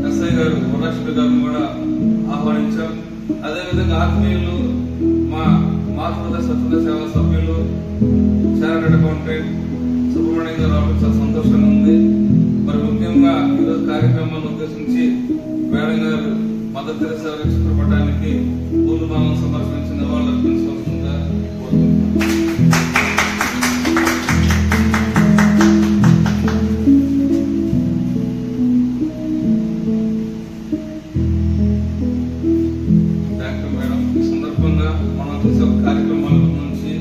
SI గారు వరలక్ష్మి గారిని కూడా ఆహ్వానించాం. అదేవిధంగా ఆత్మీయులు మా ఆంధ్రప్రదేశ్ స్వచ్ఛంద సేవా సభ్యులు చార్టెడ్ అకౌంటెంట్ సుబ్రహ్మణ్యం గారు రావడం చాలా సంతోషంగా ఉంది. మరి ముఖ్యంగా ఈరోజు కార్యక్రమాన్ని ఉద్దేశించి మేడం గారు మదర్ తెరెసా చిత్రపటానికి పూలమాలను సమర్పించి నివాళులు అర్పించవలసిందిగా కోరుకుంటున్నాను. కార్యక్రమాల నుంచి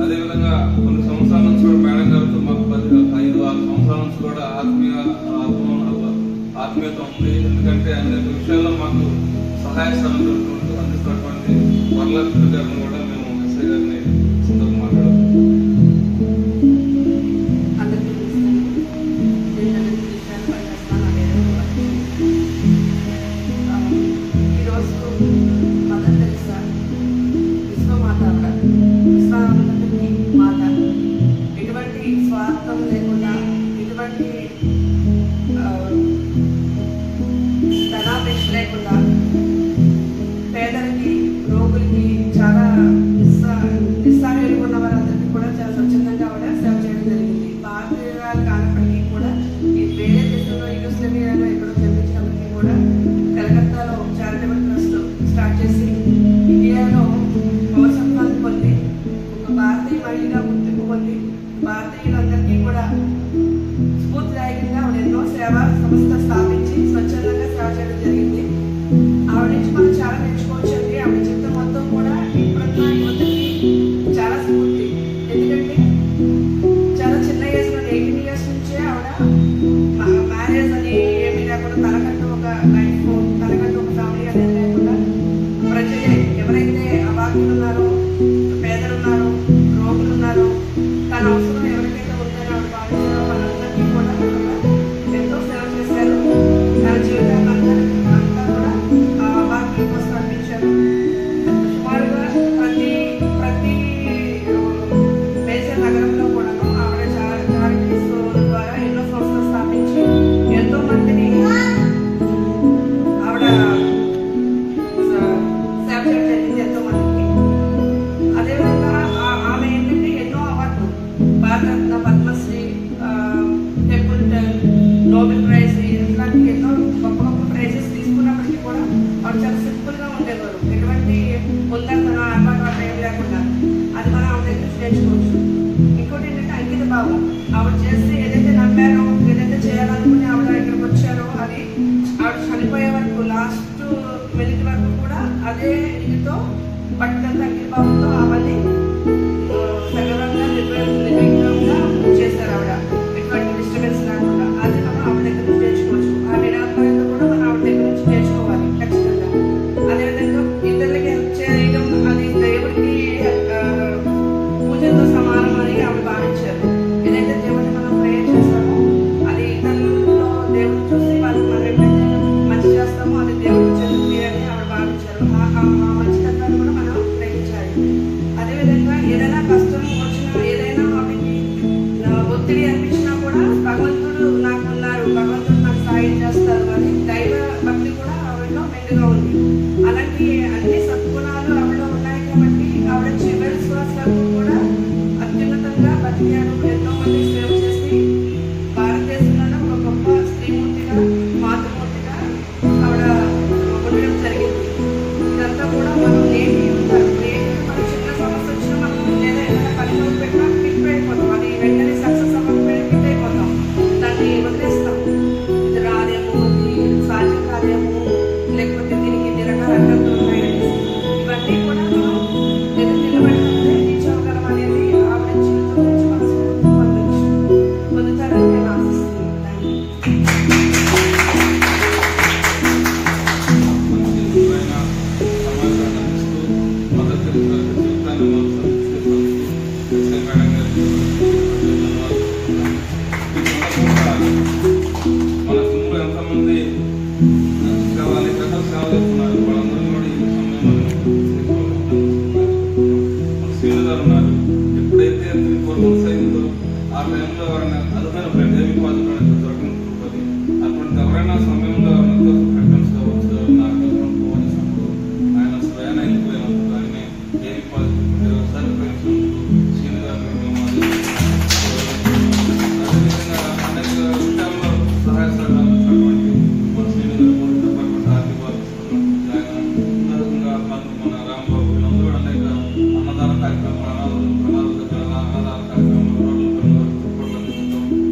అదేవిధంగా కొన్ని సంవత్సరాల నుంచి కూడా మేడం గారితో మాకు 5-6 సంవత్సరాల నుంచి కూడా ఆత్మీయత ఉంది. ఎందుకంటే అనేక విషయాల్లో మాకు సహాయ సహకారాలు అందిస్తున్నటువంటి వరలక్ష్మి గారిని కూడా మేము ఎస్ఐ గారిని సందర్భంగా మాట్లాడుతున్నాం. స్వార్థం లేకుండా ఎటువంటి ధనాపేక్ష లేకుండా పేదలకి రోగులకి చాలా నిస్సహాయంగా ఉన్న వారందరికీ కూడా చాలా స్వచ్ఛందంగా ఆవిడ సేవ చేయడం జరిగింది. భారతీయురాలు కానప్పటికీ కూడా ఈ వేరే దేశంలో యూగోస్లావియాలో ఎక్కడో జన్మించినప్పటికీ కూడా కలకత్తాలో చారిటబుల్ ట్రస్ట్ స్టార్ట్ చేసి ఇండియాలో పౌరసత్వాన్ని పొంది ఒక భారతీయ మహిళగా గుర్తింపు పొంది భారతీయులందరికీ కూడా స్ఫూర్తిదాయకంగా ఆవిడ ఎన్నో సేవా సంస్థ స్థాపించి స్వచ్ఛందంగా సేవ చేయడం జరిగింది. ఆవిడ నుంచి మనం చాలా నేర్చుకోవచ్చు అండి. ఆవిడ జీవితం మొత్తం కూడా ఇప్పుడున్న యువతకి చాలా స్ఫూర్తి. ఎందుకంటే చాలా చిన్న ఏజ్లో 18 years నుంచే ఆవిడ మ్యారేజ్ అని ఏమీ లేకుండా తనకంటూ ఒక లైఫ్, తనకంటూ ఒక ఫ్యామిలీ అనేది లేకుండా ప్రజలే ఎవరైతే అభాగ్యులు ఉన్నారో, పేదలు ఉన్నారో, రోగులు ఉన్నారో, తన అవసరం ఎవరికైతే ఉందని ఆవిడ భావించారో వాళ్ళందరికీ కూడా ఎంతో సేవ చేశారు. తన జీవితాన్ని అంతా కూడా అభాగ్యుల కోసం అర్పించారు. సుమారుగా ప్రతి మేజర్ నగరంలో కూడా ఆవిడ చారిటీస్ ద్వారా ఎన్నో సంస్థలు స్థాపించి ఎంతో మందిని ఆవిడ సేవ చేయడం జరిగింది, ఎంతో మందికి. అదేవిధంగా ఆమె ఏంటంటే ఎన్నో అవార్డులు, Bharat Ratna, Padma Shri, Templeton, Nobel prize ఇట్లాంటి ఎన్నో గొప్ప గొప్ప ప్రైజెస్ తీసుకున్నప్పటికీ కూడా ఆవిడ చాలా సింపుల్గా ఉండేవారు. ఎటువంటి ఉందన్న ఆర్భాటాలు ఏం లేకుండా. అది మనం ఆవిడ దగ్గర నేర్చుకోవచ్చు. ఇంకోటి ఏంటంటే అంకిత భావం. ఆవిడ చేసి ఏదైతే నమ్మారో, ఏదైతే చేయాలనుకుని ఆవిడ ఇక్కడికి వచ్చారో అది ఆవిడ చనిపోయే వరకు, లాస్ట్ మినిట్ వరకు కూడా అదే ఇదితో పట్టుదల అంకిత భావంతో ఆమెని సగవంగా నిర్వహించడంగా చేశారు. ఆవిడ ఎటువంటి డిస్టర్బెన్స్ లేకుండా. అది మనం ఆవిడ దగ్గర నుంచి నేర్చుకోవచ్చు. ఆ నిరాత్మకత కూడా మనం ఆవిడ దగ్గర నుంచి నేర్చుకోవాలి ఖచ్చితంగా. అదేవిధంగా ఇతరులకి హెల్ప్ చేయడం అది దేవుడికి పూజతో సమానం అని ఆవిడ భావించారు. ఏదైతే దేవుడిని మనం ప్రేయర్ చేస్తామో అది ఇతరులలో దేవుడిని చూసి వాళ్ళకి మనం ఎప్పుడైతే మంచి చేస్తామో అది దేవుడికి చెందుతుంది అని ఆవిడ భావించారు. ఆ మంచితత్వాన్ని కూడా మనం గ్రహించాలి. అదేవిధంగా ఏదైనా కష్టం వచ్చినా, ఏదైనా ఆమెకి ఒత్తిడి అనిపించినా కూడా భగవంతుడు నాకు ఉన్నారు, భగవంతుడు నాకు సాయం చేస్తారు అని దైవ భక్తి కూడా ఆవిడలో మెండుగా ఉంది. అలాంటి అన్ని సద్గుణాలు ఆవిడలో ఉన్నాయి కాబట్టి ఆవిడ చివరి శ్వాస వరకు కూడా అత్యున్నతంగా బతికారు. ఎంతో మంది సేవ చేసి భారతదేశంలో ఒక గొప్ప స్త్రీమూర్తిగా, మాతృమూర్తిగా ఆవిడ ఉండడం జరిగింది. ఇదంతా కూడా మనం నేటి మన చిన్న సమస్య వచ్చినా మనం లేదా ఏదైనా పని మొదలు పెట్టినా ఫిట్ అయిపోతాం. అది వెంటనే సక్సెస్ అవ్వకపోయినా ఫిట్ అయిపోతాం, దాన్ని వదిలేస్తాం. ఇది రాదేమో, ఇది సాధ్యం కాదేమో, లేకపోతే దీనికి ఇన్ని రకాల అడ్డంకులు ఉన్నాయని ఇవన్నీ కూడా మనం ఎదురు నిలబడితే రీచ్ అవ్వగలం అనేది ఆవిడ జీవితం నుంచి మనసు పొందుతారని నేను ఆశిస్తున్నాను. మన సింపుల్ ఎంతమంది అనేక రకాల సేవలు చేస్తున్నారు. వాళ్ళందరూ కూడా ఈ సమయంలో శ్రీను గారు ఉన్నారు. ఎప్పుడైతే 3-4 months అయిందో ఆ టైంలో ఎవరైనా అదుపైన బ్లడ్ ఏమి పాజిటివ్ దొరకడం అటువంటి ఎవరైనా సమయంలో ప్రిఫరెన్స్ కావచ్చు, నాకు ఫోన్ చేసినప్పుడు ఆయన స్వయాన వెళ్ళిపోయినప్పుడు ఆయన ఏమి పాల్గొంటే ఒకసారి పోయినప్పుడు శ్రీను గారు అదేవిధంగా అనేక విషయాల్లో సహాయ సహకారాలు ఇచ్చినటువంటి మన శ్రీను గారు పోలీస్ డిపార్ట్మెంట్ ఆర్థిక ఉదాహరణగా మన రాంబాబు వీళ్ళందరూ కూడా అనేక అన్నదాన కార్యక్రమాలు ప్రణాళిక దగ్గర అన్నదాన కార్యక్రమాలు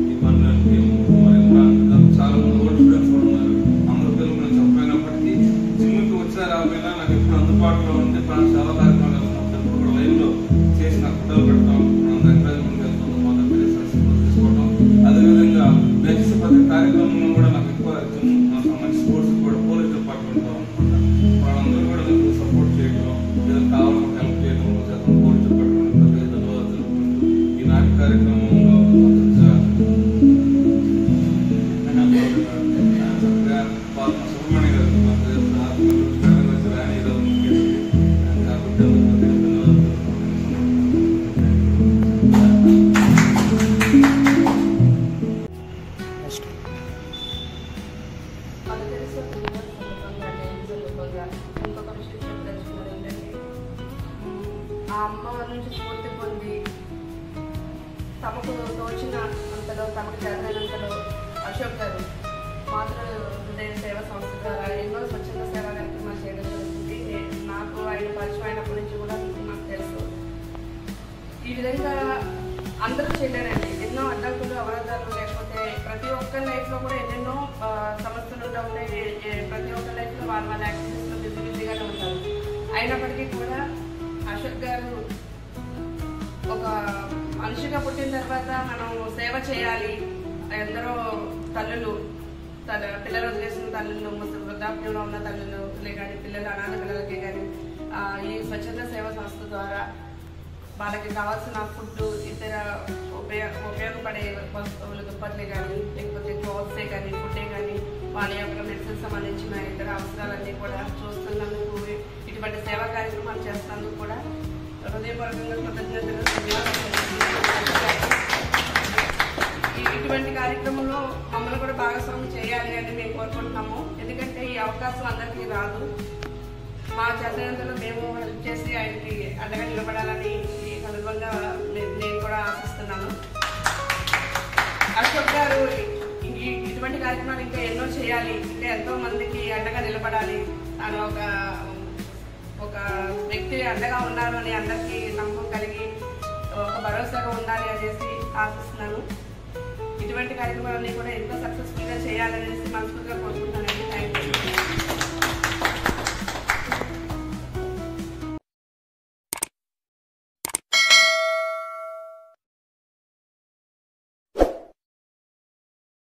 ఈ పనులకి మరి చాలా మంది ఓల్డ్ స్టూడెంట్స్ కూడా ఉన్నారు. అందరూ పేరు నేను చెప్పైనప్పటికీ జిమ్కి వచ్చా రాబోయినా నాకు ఎప్పుడు అందుబాటులో ఉంటే చాలా కార్యక్రమాలు వెళ్తున్నాం, ఎప్పుడు కూడా లైవ్లో చేసి నాకు ఫోటోలు పెట్టడం, ఎంకరేజ్మెంట్ వెళ్తున్నాం, మొదటి తీసుకోవడం. అదేవిధంగా నెక్స్ట్ ప్రతి కార్యక్రమంలో కూడా నాకు ఎక్కువ సంబంధించి స్పోర్ట్స్ కూడా పోలీస్ డిపార్ట్మెంట్ అనమాట వాళ్ళందరూ కూడా నాకు సపోర్ట్ చేయడం, ఏదైనా కావాలని హెల్ప్ చేయడం చేస్తాం. పోలీస్ డిపార్ట్మెంట్ ధన్యవాదాలు తెలుపుకుంటూ ఈనాటి కార్యక్రమంలో చక్కగా సుబ్రహ్మణ్య గారు రాణి ఈరోజు ఇంకొక విషయం చెప్పదలుచుకున్నది ఏంటంటే ఆ అమ్మవారి నుంచి స్ఫూర్తి పొంది తమకు తోచిన అంతలో తమకు జరిగినంతలో అశోక్ గారు మాతృ హృదయ సేవ సంస్థ ద్వారా ఎన్నో స్వచ్ఛంద సేవా కార్యక్రమాలు చేయడం జరుగుతుంది. నాకు ఆయన పరిచయం అయినప్పటి నుంచి కూడా నాకు తెలుసు. ఈ విధంగా అందరూ చేయలేరండి. ఎన్నో అడ్డంకులు అవరోధాలు లేకపోతే ప్రతి ఒక్కరి లైఫ్లో కూడా ఎన్నెన్నో సమస్యలు ఉంటాయి. ప్రతి ఒక్కరి లైఫ్లో వాళ్ళ యాక్టివిటీస్లో బిజీగానే ఉంటారు. అయినప్పటికీ కూడా అశోక్ గారు ఒక మనిషిగా పుట్టిన తర్వాత మనం సేవ చేయాలి. ఎందరో తల్లులు పిల్లలు వదిలేసిన తల్లులు, వృద్ధాప్యంలో ఉన్న తల్లులు కానీ పిల్లలు అనాథ పిల్లలకి కానీ ఈ స్వచ్ఛంద సేవ సంస్థ ద్వారా వాళ్ళకి కావాల్సిన ఫుడ్, ఇతర ఉపయోగపడే వస్తువులు, దుప్పట్లే కానీ లేకపోతే క్లోత్సే కానీ ఫుడ్డే కానీ వాళ్ళ యొక్క మెడిసిన్ సంబంధించిన ఇతర అవసరాలన్నీ కూడా చూస్తున్నందుకు, ఇటువంటి సేవా కార్యక్రమాలు చేస్తున్నందుకు కూడా హృదయపూర్వకంగా కృతజ్ఞతలు. ఇటువంటి కార్యక్రమంలో మమ్మల్ని కూడా భాగస్వామ్యం చేయాలి అని మేము కోరుకుంటున్నాము. ఎందుకంటే ఈ అవకాశం అందరికీ రాదు. మా చేతనంతలో మేము హెల్ప్ చేసి ఆయనకి అండగా నిలబడాలని ఈ సందర్భంగా నేను కూడా ఆశిస్తున్నాను. అశోక్ గారు ఇటువంటి కార్యక్రమాలు ఇంకా ఎన్నో చేయాలి, ఇంకా ఎంతో మందికి అండగా నిలబడాలి. తను ఒక వ్యక్తి అండగా ఉన్నారు అని అందరికీ నమ్మకం కలిగి ఒక భరోసాగా ఉండాలి అనేసి ఆశిస్తున్నాను. ఇటువంటి కార్యక్రమాలన్నీ కూడా ఎంతో సక్సెస్ఫుల్గా చేయాలనేసి మనస్ఫూర్తిగా కోరుకుంటున్నానండి. Thank you.